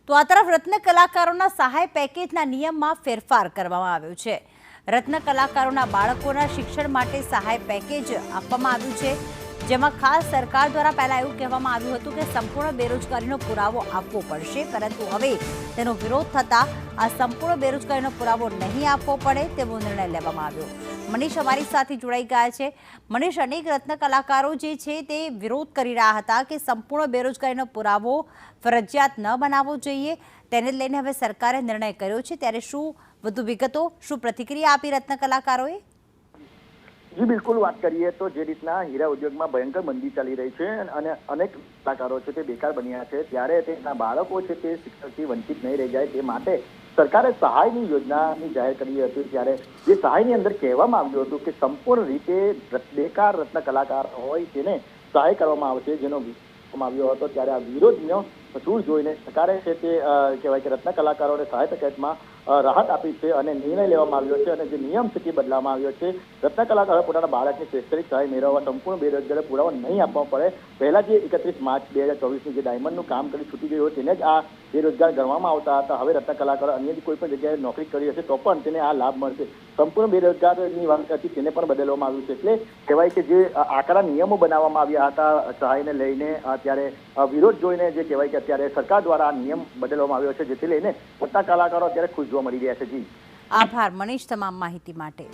તો આ તરફ રત્ન કલાકારોના સહાય પેકેજના નિયમમાં ફેરફાર કરવામાં આવ્યો છે। રત્ન કલાકારોના બાળકોના શિક્ષણ માટે સહાય પેકેજ આપવામાં આવ્યું છે, જેમાં ખાસ સરકાર દ્વારા પહેલા એવું કહેવામાં આવ્યું હતું કે સંપૂર્ણ બેરોજગારીનો પુરાવો આપવો પડશે, પરંતુ હવે તેનો વિરોધ થતા આ સંપૂર્ણ બેરોજગારીનો પુરાવો નહીં આપવો પડે તેવો નિર્ણય લેવામાં આવ્યો। મનીષ અમારી સાથે જોડાઈ ગયા છે। મનીષ, અનેક રત્ન કલાકારો જે છે તે વિરોધ કરી રહ્યા હતા કે સંપૂર્ણ બેરોજગારીનો પુરાવો ફરજિયાત ન બનાવવો જોઈએ, તેને લઈને હવે સરકારે નિર્ણય કર્યો છે, ત્યારે શું વધુ વિગતો, શું પ્રતિક્રિયા આપી રત્ન કલાકારોએ? જી બિલકુલ, વાત કરીએ તો જે રીતના હીરા ઉદ્યોગમાં ભયંકર મંદી ચાલી રહી છે અને અનેક કલાકારો છે તે બેકાર બન્યા છે, ત્યારે તેમના બાળકો છે તે શિક્ષણથી વંચિત નહીં રહી જાય તે માટે સરકારે સહાયની યોજનાની જાહેર કરી હતી। ત્યારે જે સહાયની અંદર કહેવામાં આવ્યું હતું કે સંપૂર્ણ રીતે બેકાર રત્ન કલાકાર હોય તેને સહાય કરવામાં આવશે, જેનો આવ્યો હતો। ત્યારે આ વિરોધનો સૂર જોઈને સરકારે છે તે કહેવાય કે રત્ન કલાકારોને સહાય પેકેજમાં રાહત આપી છે અને નિર્ણય લેવામાં આવ્યો છે અને જે નિયમ છે તે બદલવામાં આવ્યો છે। રત્ન કલાકારો પોતાના બાળકની શૈક્ષણિક સહાય મેળવવા સંપૂર્ણ બેરોજગારી પુરાવો નહીં આપવા પડે। પહેલા જે 31 માર્ચ 2024ની જે ડાયમંડનું કામ કરી છૂટી ગયું હોય તેને જ આ બેરોજગાર ગણવામાં આવતા હતા। હવે રત્ન કલાકારો અન્ય કોઈ પણ જગ્યાએ નોકરી કરી હશે તો પણ તેને આ લાભ મળશે। સંપૂર્ણ બેરોજગારની વાત હતી તેને પણ બદલવામાં આવ્યું છે। એટલે કહેવાય કે જે આકરા નિયમો બનાવવામાં આવ્યા હતા સહાયને લઈને, ત્યારે વિરોધ જોઈને જે કહેવાય કે અત્યારે સરકાર દ્વારા આ નિયમ બદલવામાં આવ્યો છે, જેથી લઈને રત્ન કલાકારો અત્યારે ખુશ જોવા મળી રહ્યા છે। જી આભાર મનીષ તમામ માહિતી માટે।